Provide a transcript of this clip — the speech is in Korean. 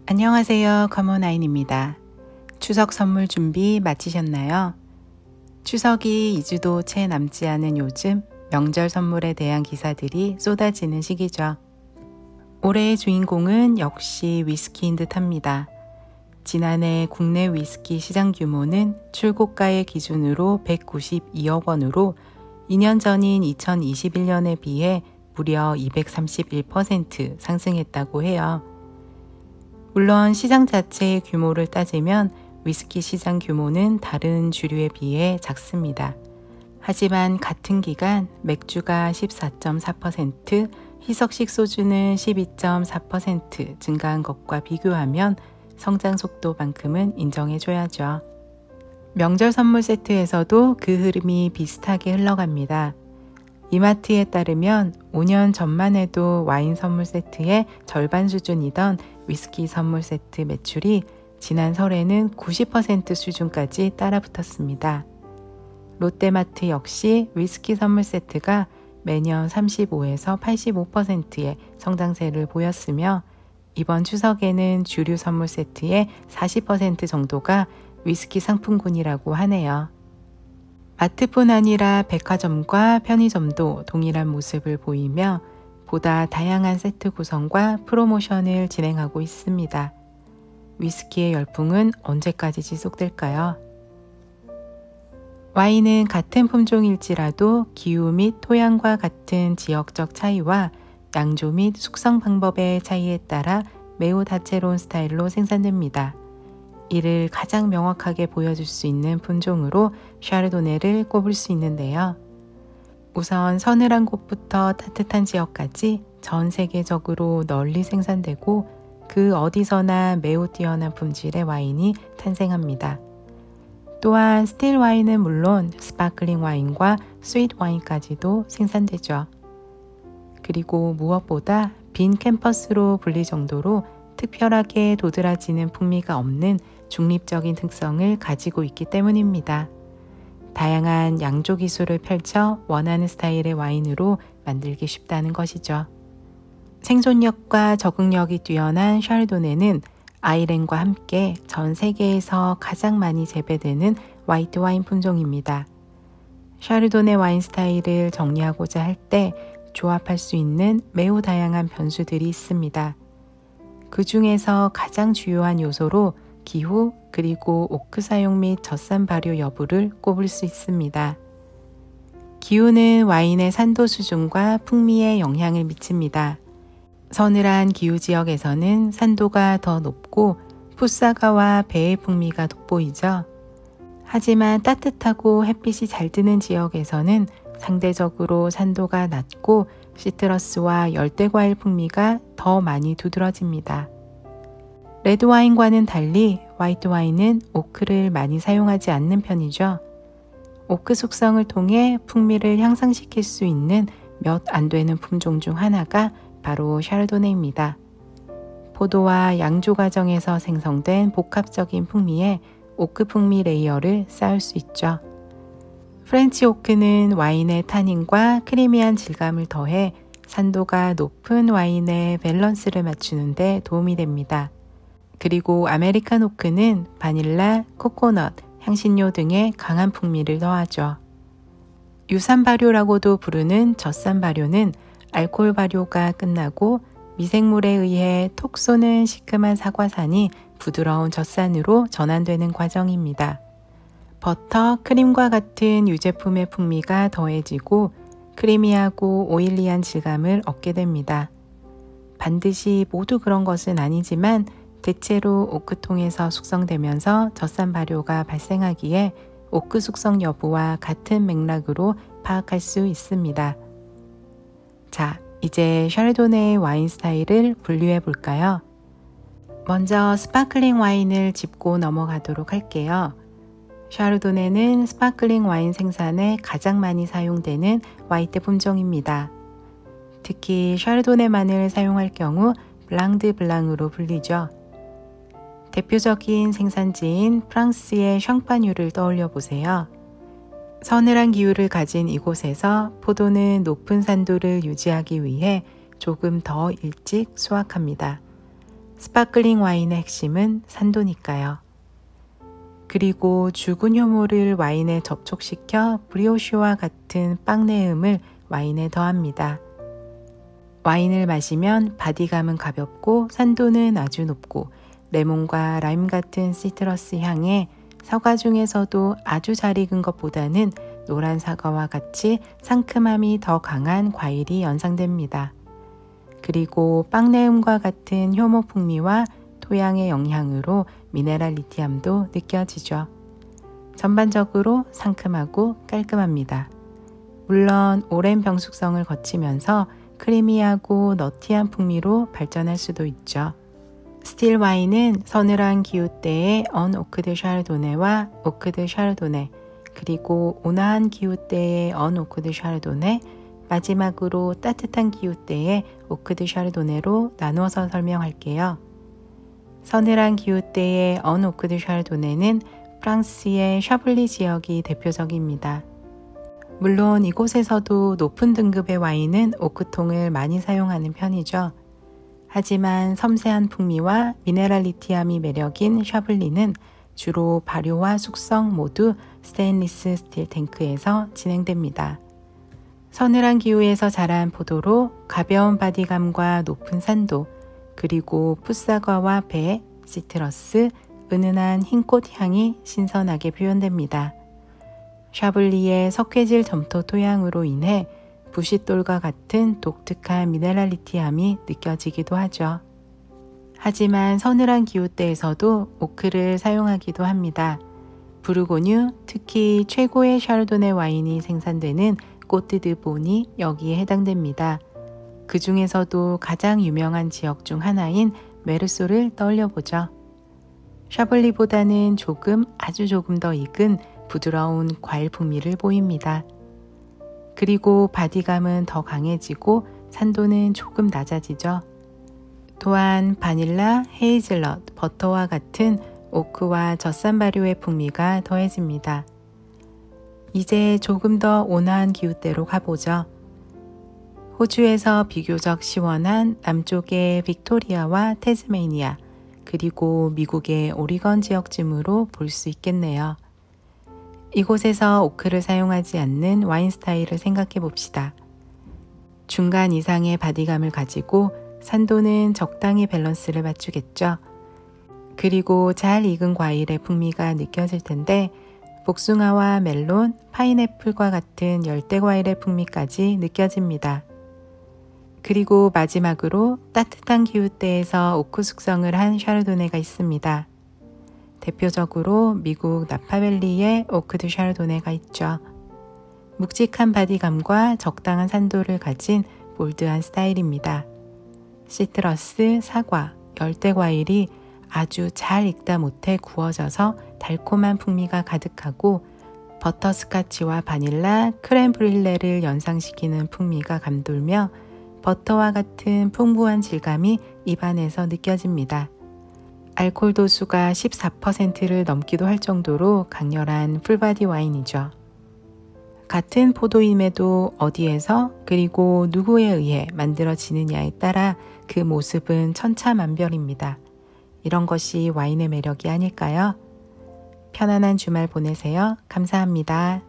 안녕하세요. 커먼아인입니다. 추석 선물 준비 마치셨나요? 추석이 2주도 채 남지 않은 요즘 명절 선물에 대한 기사들이 쏟아지는 시기죠. 올해의 주인공은 역시 위스키인 듯합니다. 지난해 국내 위스키 시장 규모는 출고가의 기준으로 192억 원으로 2년 전인 2021년에 비해 무려 231% 상승했다고 해요. 물론 시장 자체의 규모를 따지면 위스키 시장 규모는 다른 주류에 비해 작습니다. 하지만 같은 기간 맥주가 14.4%, 희석식 소주는 12.4% 증가한 것과 비교하면 성장 속도만큼은 인정해줘야죠. 명절 선물 세트에서도 그 흐름이 비슷하게 흘러갑니다. 이마트에 따르면 5년 전만 해도 와인 선물 세트의 절반 수준이던 위스키 선물 세트 매출이 지난 설에는 90% 수준까지 따라붙었습니다. 롯데마트 역시 위스키 선물 세트가 매년 35에서 85%의 성장세를 보였으며 이번 추석에는 주류 선물 세트의 40% 정도가 위스키 상품군이라고 하네요. 마트뿐 아니라 백화점과 편의점도 동일한 모습을 보이며 보다 다양한 세트 구성과 프로모션을 진행하고 있습니다. 위스키의 열풍은 언제까지 지속될까요? 와인은 같은 품종일지라도 기후 및 토양과 같은 지역적 차이와 양조 및 숙성 방법의 차이에 따라 매우 다채로운 스타일로 생산됩니다. 이를 가장 명확하게 보여줄 수 있는 품종으로 샤르도네를 꼽을 수 있는데요. 우선 서늘한 곳부터 따뜻한 지역까지 전 세계적으로 널리 생산되고 그 어디서나 매우 뛰어난 품질의 와인이 탄생합니다. 또한 스틸 와인은 물론 스파클링 와인과 스윗 와인까지도 생산되죠. 그리고 무엇보다 빈 캠퍼스로 불릴 정도로 특별하게 도드라지는 풍미가 없는 중립적인 특성을 가지고 있기 때문입니다. 다양한 양조 기술을 펼쳐 원하는 스타일의 와인으로 만들기 쉽다는 것이죠. 생존력과 적응력이 뛰어난 샤르도네는 아이렌과 함께 전 세계에서 가장 많이 재배되는 화이트 와인 품종입니다. 샤르도네 와인 스타일을 정리하고자 할 때 조합할 수 있는 매우 다양한 변수들이 있습니다. 그 중에서 가장 주요한 요소로 기후 그리고 오크 사용 및 젖산 발효 여부를 꼽을 수 있습니다. 기후는 와인의 산도 수준과 풍미에 영향을 미칩니다. 서늘한 기후 지역에서는 산도가 더 높고 풋사과와 배의 풍미가 돋보이죠. 하지만 따뜻하고 햇빛이 잘 드는 지역에서는 상대적으로 산도가 낮고 시트러스와 열대과일 풍미가 더 많이 두드러집니다. 레드와인과는 달리 화이트 와인은 오크를 많이 사용하지 않는 편이죠. 오크 숙성을 통해 풍미를 향상시킬 수 있는 몇 안 되는 품종 중 하나가 바로 샤르도네입니다. 포도와 양조 과정에서 생성된 복합적인 풍미에 오크 풍미 레이어를 쌓을 수 있죠. 프렌치 오크는 와인의 타닌과 크리미한 질감을 더해 산도가 높은 와인의 밸런스를 맞추는 데 도움이 됩니다. 그리고 아메리칸 오크는 바닐라, 코코넛, 향신료 등의 강한 풍미를 더하죠. 유산 발효라고도 부르는 젖산 발효는 알코올 발효가 끝나고 미생물에 의해 톡 쏘는 시큼한 사과산이 부드러운 젖산으로 전환되는 과정입니다. 버터, 크림과 같은 유제품의 풍미가 더해지고 크리미하고 오일리한 질감을 얻게 됩니다. 반드시 모두 그런 것은 아니지만 대체로 오크통에서 숙성되면서 젖산 발효가 발생하기에 오크 숙성 여부와 같은 맥락으로 파악할 수 있습니다. 자, 이제 샤르도네의 와인 스타일을 분류해 볼까요? 먼저 스파클링 와인을 짚고 넘어가도록 할게요. 샤르도네는 스파클링 와인 생산에 가장 많이 사용되는 화이트 품종입니다. 특히 샤르도네만을 사용할 경우 블랑드 블랑으로 불리죠. 대표적인 생산지인 프랑스의 샹파뉴를 떠올려 보세요. 서늘한 기후를 가진 이곳에서 포도는 높은 산도를 유지하기 위해 조금 더 일찍 수확합니다. 스파클링 와인의 핵심은 산도니까요. 그리고 죽은 효모를 와인에 접촉시켜 브리오쉬와 같은 빵 내음을 와인에 더합니다. 와인을 마시면 바디감은 가볍고 산도는 아주 높고 레몬과 라임 같은 시트러스 향에 사과 중에서도 아주 잘 익은 것보다는 노란 사과와 같이 상큼함이 더 강한 과일이 연상됩니다. 그리고 빵 내음과 같은 효모 풍미와 토양의 영향으로 미네랄 리티함도 느껴지죠. 전반적으로 상큼하고 깔끔합니다. 물론 오랜 병숙성을 거치면서 크리미하고 너티한 풍미로 발전할 수도 있죠. 스틸 와인은 서늘한 기후대의 언오크드 샤르도네와 오크드 샤르도네, 그리고 온화한 기후대의 언오크드 샤르도네, 마지막으로 따뜻한 기후대의 오크드 샤르도네로 나누어서 설명할게요. 서늘한 기후대의 언오크드 샤르도네는 프랑스의 샤블리 지역이 대표적입니다. 물론 이곳에서도 높은 등급의 와인은 오크통을 많이 사용하는 편이죠. 하지만 섬세한 풍미와 미네랄리티함이 매력인 샤블리는 주로 발효와 숙성 모두 스테인리스 스틸 탱크에서 진행됩니다. 서늘한 기후에서 자란 포도로 가벼운 바디감과 높은 산도, 그리고 풋사과와 배, 시트러스, 은은한 흰꽃 향이 신선하게 표현됩니다. 샤블리의 석회질 점토 토양으로 인해 부싯돌과 같은 독특한 미네랄리티함이 느껴지기도 하죠. 하지만 서늘한 기후대에서도 오크를 사용하기도 합니다. 부르고뉴, 특히 최고의 샤르도네 와인이 생산되는 꼬트드본이 여기에 해당됩니다. 그 중에서도 가장 유명한 지역 중 하나인 메르소를 떠올려보죠. 샤블리보다는 아주 조금 더 익은 부드러운 과일 풍미를 보입니다. 그리고 바디감은 더 강해지고 산도는 조금 낮아지죠. 또한 바닐라, 헤이즐넛, 버터와 같은 오크와 젖산 발효의 풍미가 더해집니다. 이제 조금 더 온화한 기후대로 가보죠. 호주에서 비교적 시원한 남쪽의 빅토리아와 태즈메이니아, 그리고 미국의 오리건 지역쯤으로 볼 수 있겠네요. 이곳에서 오크를 사용하지 않는 와인 스타일을 생각해 봅시다. 중간 이상의 바디감을 가지고 산도는 적당히 밸런스를 맞추겠죠. 그리고 잘 익은 과일의 풍미가 느껴질 텐데 복숭아와 멜론, 파인애플과 같은 열대 과일의 풍미까지 느껴집니다. 그리고 마지막으로 따뜻한 기후대에서 오크 숙성을 한 샤르도네가 있습니다. 대표적으로 미국 나파밸리의 오크드 샤르도네가 있죠. 묵직한 바디감과 적당한 산도를 가진 볼드한 스타일입니다. 시트러스, 사과, 열대 과일이 아주 잘 익다 못해 구워져서 달콤한 풍미가 가득하고 버터스카치와 바닐라, 크렘 브릴레를 연상시키는 풍미가 감돌며 버터와 같은 풍부한 질감이 입안에서 느껴집니다. 알코올 도수가 14%를 넘기도 할 정도로 강렬한 풀바디 와인이죠. 같은 포도임에도 어디에서 그리고 누구에 의해 만들어지느냐에 따라 그 모습은 천차만별입니다. 이런 것이 와인의 매력이 아닐까요? 편안한 주말 보내세요. 감사합니다.